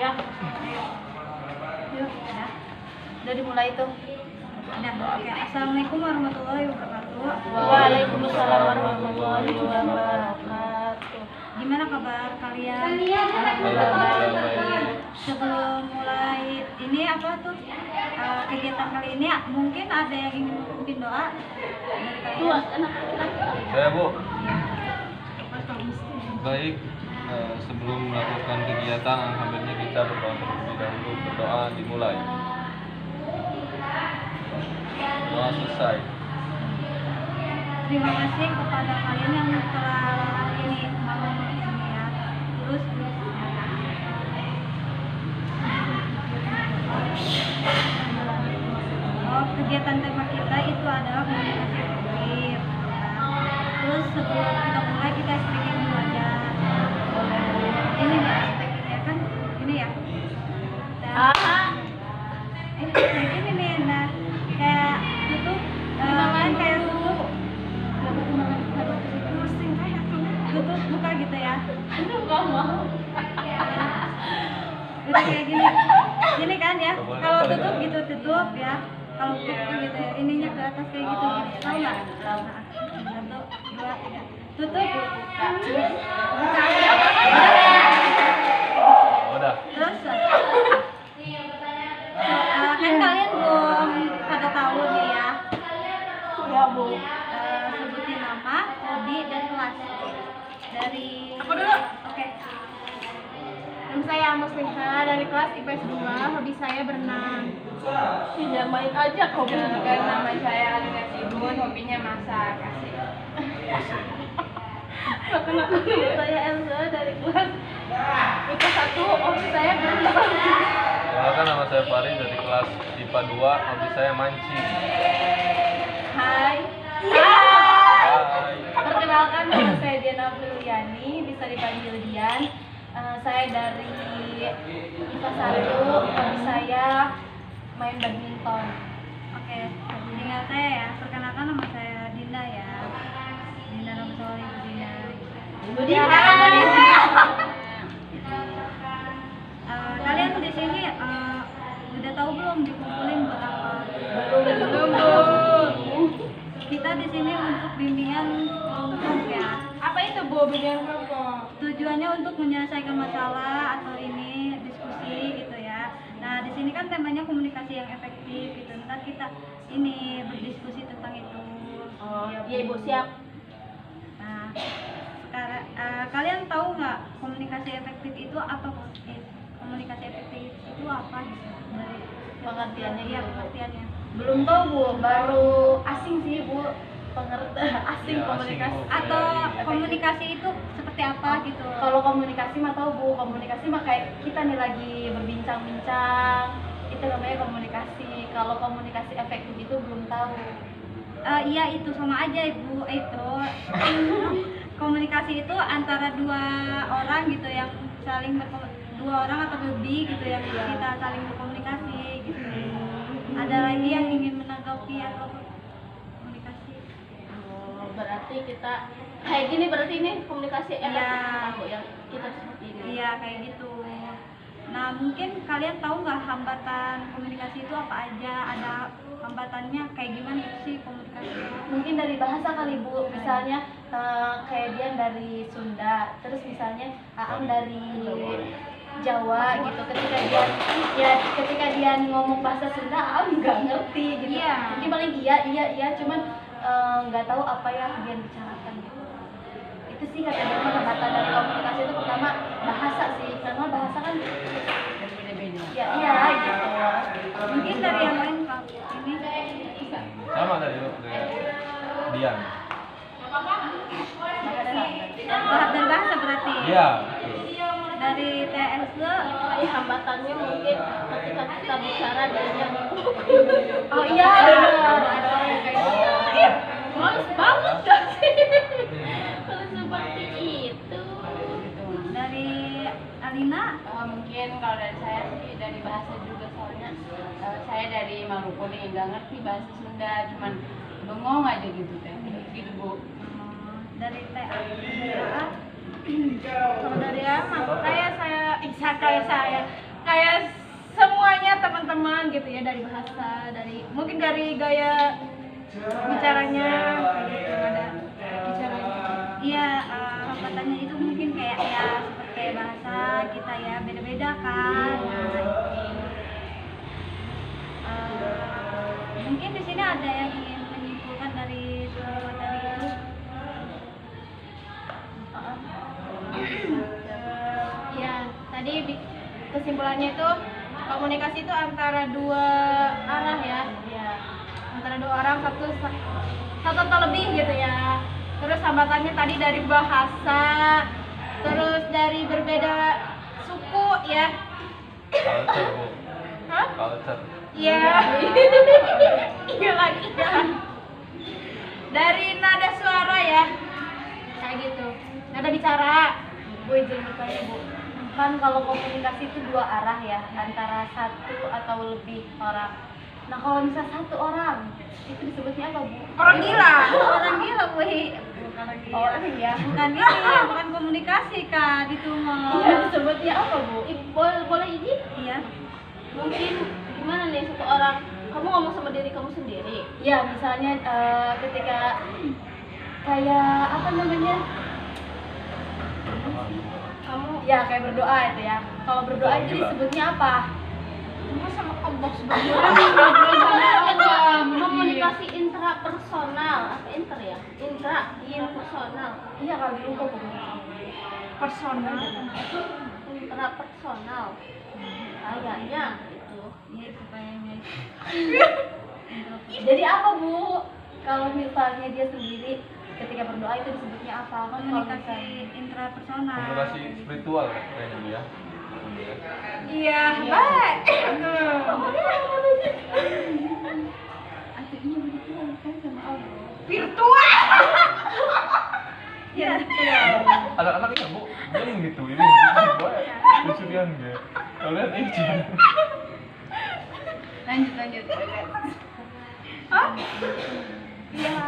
Ya. Yuk, udah dimulai tuh. Udah, oke. Assalamualaikum warahmatullahi wabarakatuh. Waalaikumsalam warahmatullahi wabarakatuh. Gimana kabar kalian? Alhamdulillah. Sebelum mulai ini apa tuh kegiatan kali ini, mungkin ada yang ingin memimpin doa dari kalian? Saya Bu. Baik, sebelum melakukan kegiatan, alhamdulillah kita berdoa terlebih dahulu. Berdoa dimulai. Doa selesai. Terima kasih kepada kalian yang telah ini mau ini ya. Terus kegiatan tema kita itu adalah komunikasi efektif. Terus sebelum kita mulai kita speaking dulu aja. Ini ya speakingnya kan ini ya. Ini nih, nah kayak tutup kan kayak tutup tutup buka gitu ya. Udah kayak gini kan ya. Kalau tutup gitu tutup ya. Kalau tutup gitu ya, ininya ke atas kayak gitu. Tahu nggak? Tahu. 1, 2, 3. Tutup. Buka. Udah. Terus kan kalian belum pada tahu nih ya. Ya, Bu. Sebutin nama, hobi, dan kelas. Dari Aku dulu. Oke. Nama saya Musliha dari kelas IPS 2, hobi saya berenang. Ya main aja hobi. Nama saya Alina Sidun, hobinya masak. Asik. Nama saya Elsa dari kelas IPS 1, hobi saya berenang. Perkenalkan, nama saya Farid dari kelas IPA 2, hobi saya mancing. Hai. Hai. Perkenalkan, nama saya Diana Apriliani, bisa dipanggil Dian. Saya dari IPA 1, hobi saya main badminton. Oke, tinggal saya ya. Perkenalkan, nama saya Dinda ya. Dinda nama saya Dinda. Kalian di sini udah tahu belum dikumpulin buat apa? Belum. Kita di sini untuk bimbingan kelompok ya. Apa itu Bu bimbingan kelompok? Tujuannya untuk menyelesaikan masalah atau ini diskusi gitu ya. Nah, di sini kan temanya komunikasi yang efektif gitu. Ntar kita ini berdiskusi tentang itu. Oh, iya Ibu, siap. Nah, sekarang kalian tahu nggak komunikasi efektif itu apa? Komunikasi efektif itu apa gitu? Dari Pengertiannya iya, gitu. pengertiannya. Belum tahu Bu, baru asing sih Bu. Asing Ya, komunikasi. asing, Bu. Atau Iya. komunikasi itu seperti apa gitu? Kalau komunikasi mah tahu Bu, komunikasi mah kayak kita nih lagi berbincang-bincang. Itu namanya komunikasi. Kalau komunikasi efektif itu belum tahu. Iya itu sama aja Ibu, itu komunikasi itu antara dua orang gitu yang saling dua orang atau lebih gitu yang kita saling berkomunikasi gitu. Ada lagi yang ingin menanggapi atau komunikasi? Oh, berarti kita kayak gini, berarti ini komunikasi efektif Iya. Bu, yang kita seperti ini. Iya kayak gitu. Nah mungkin kalian tahu nggak hambatan komunikasi itu apa aja? Ada hambatannya kayak gimana sih komunikasi? Mungkin dari bahasa kali Bu, misalnya kayak dia dari Sunda, terus misalnya Aang dari Jawa gitu. Ketika dia ngomong bahasa Sunda, Aang nggak ngerti gitu. Iya. Mungkin paling iya, cuman nggak tahu apa yang dia bicarakan gitu. Itu sih kata dia hambatan dari komunikasi itu pertama bahasa sih, karena bahasa kan beda-beda. Iya gitu. Mungkin dari yang lain Kak, ini Sama dari Dian. dari bahasa berarti. Iya. Dari TSL. Hambatannya mungkin ketika kita bicara dan yang oh iya benar, ada orang yang kayak gitu. Males banget gak sih kalau seperti itu. Dari Alina. Mungkin kalau dari saya sih dari bahasa juga, soalnya saya dari Maluku nih, nggak ngerti bahasa Sunda, cuman bengong aja gitu teh gitu Bu. Dari TA. Kalau dari saya kayak saya kayak semuanya teman-teman gitu ya, dari bahasa, dari mungkin dari gaya bicaranya kayak gitu, ada bicaranya. Iya, hambatannya itu mungkin kayak ya seperti bahasa kita ya beda-beda kan. Mungkin di sini ada yang ingin menyimpulkan dari materi itu. Ya, tadi kesimpulannya itu komunikasi itu antara dua arah ya. Ya. Antara dua orang satu atau lebih gitu ya. Terus hambatannya tadi dari bahasa, terus dari berbeda suku ya. Culture, Bu. Hah? Culture. Iya. Iya lagi ya. Dari nada suara ya. Kayak gitu. Nada bicara. Bu izin bertanya, Bu. Kan kalau komunikasi itu dua arah ya, antara satu atau lebih orang. Nah, kalau misalnya satu orang, itu disebutnya apa, Bu? Orang gila, orang gila, Bu. Bukan orang gila. Oh, iya. Bukan ini, bukan komunikasi Kak, itu mah. Iya, disebutnya apa, Bu? Boleh izin? Iya. Mungkin gimana nih satu orang, kamu ngomong sama diri kamu sendiri? Ya, misalnya ketika kayak apa namanya? Kamu ya kayak berdoa itu ya. Kalau berdoa itu disebutnya apa? Kamu sama Allah komunikasi intrapersonal apa inter ya? Intrapersonal. Iya kali lupa komunikasi. Personal. Intrapersonal. Kayaknya itu. Iya, itu kayaknya. Jadi apa, Bu? Kalau misalnya dia sendiri ketika berdoa itu disebutnya apa? Komunikasi intrapersonal. Komunikasi spiritual kayaknya Bu ya. Iya, baik. Artinya begitu kan sama Allah. Virtual. Iya, Anak-anak ya Bu, dia gitu ini. Lucu dia enggak. Kalian izin. lanjut. Iya.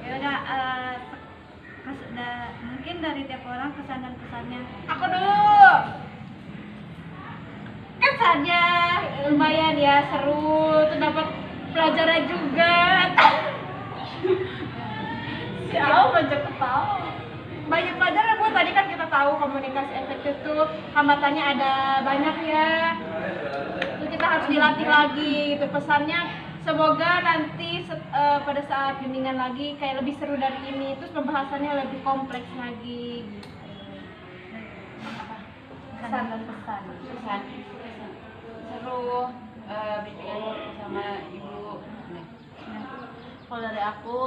Ya udah, mungkin dari tiap orang kesan dan pesannya. Aku dulu. Kesannya lumayan ya, seru, tuh dapat pelajaran juga. Siapa banyak ketawa? Banyak pelajaran Bu, tadi kan kita tahu komunikasi efektif tuh hambatannya ada banyak ya. Itu kita harus dilatih lagi gitu. Pesannya semoga nanti pada saat bimbingan lagi kayak lebih seru dari ini, terus pembahasannya lebih kompleks lagi gitu. Kesan dan pesan. Seru bimbingan sama ibu. Kalau dari aku,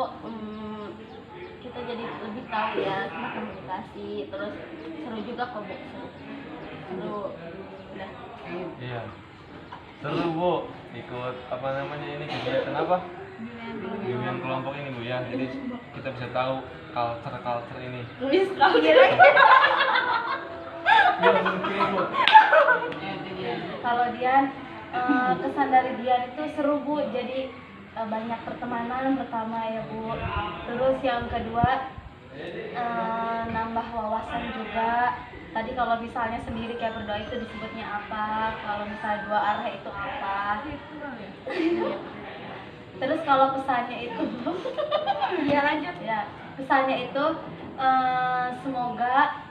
kita jadi lebih tahu ya tentang komunikasi, terus seru juga kok, Bu. Seru. Udah. Iya. Seru Bu, ikut apa namanya ini kegiatan apa? Bimbingan kelompok ini Bu ya. Jadi kita bisa tahu culture ini. Wis kau kira. Ya mungkin Bu. Kalau Dian, kesan dari Dian itu seru, Bu. Jadi banyak pertemanan pertama ya, Bu. Terus yang kedua, nambah wawasan juga. Tadi kalau misalnya sendiri kayak berdoa itu disebutnya apa, kalau misalnya dua arah itu apa. Terus kalau pesannya itu Ya lanjut. ya, pesannya itu semoga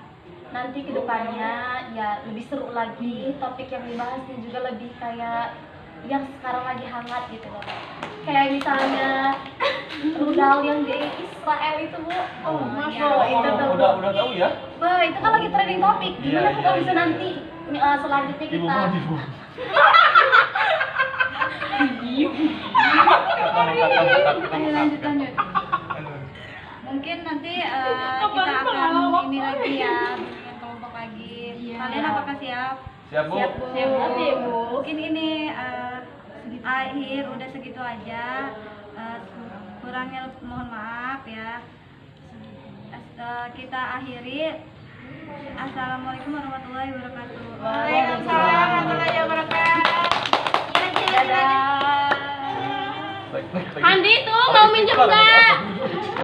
nanti kedepannya ya lebih seru lagi, topik yang dibahasnya juga lebih kayak yang sekarang lagi hangat gitu loh. Kayak misalnya rudal yang di Israel itu, Bu. Oh, Masya Allah, itu tuh, Bu. Udah tahu ya? Bah, itu kan lagi trending topik. Gimana Iya, Bu kalau iya, bisa iya. nanti selanjutnya Ibu kita mau Bu. Ayo lanjut. Mungkin nanti kita akan ini lagi ya, bimbingan kelompok lagi. Kalian apakah siap? Siap Bu. siap, Bu. Siap, Bu. Mungkin ini akhir udah segitu aja. Kurangnya mohon maaf ya. Kita akhiri. Assalamualaikum warahmatullahi wabarakatuh. Waalaikumsalam warahmatullahi wabarakatuh. Dadah. Baik. Handi tuh mau minjem nggak?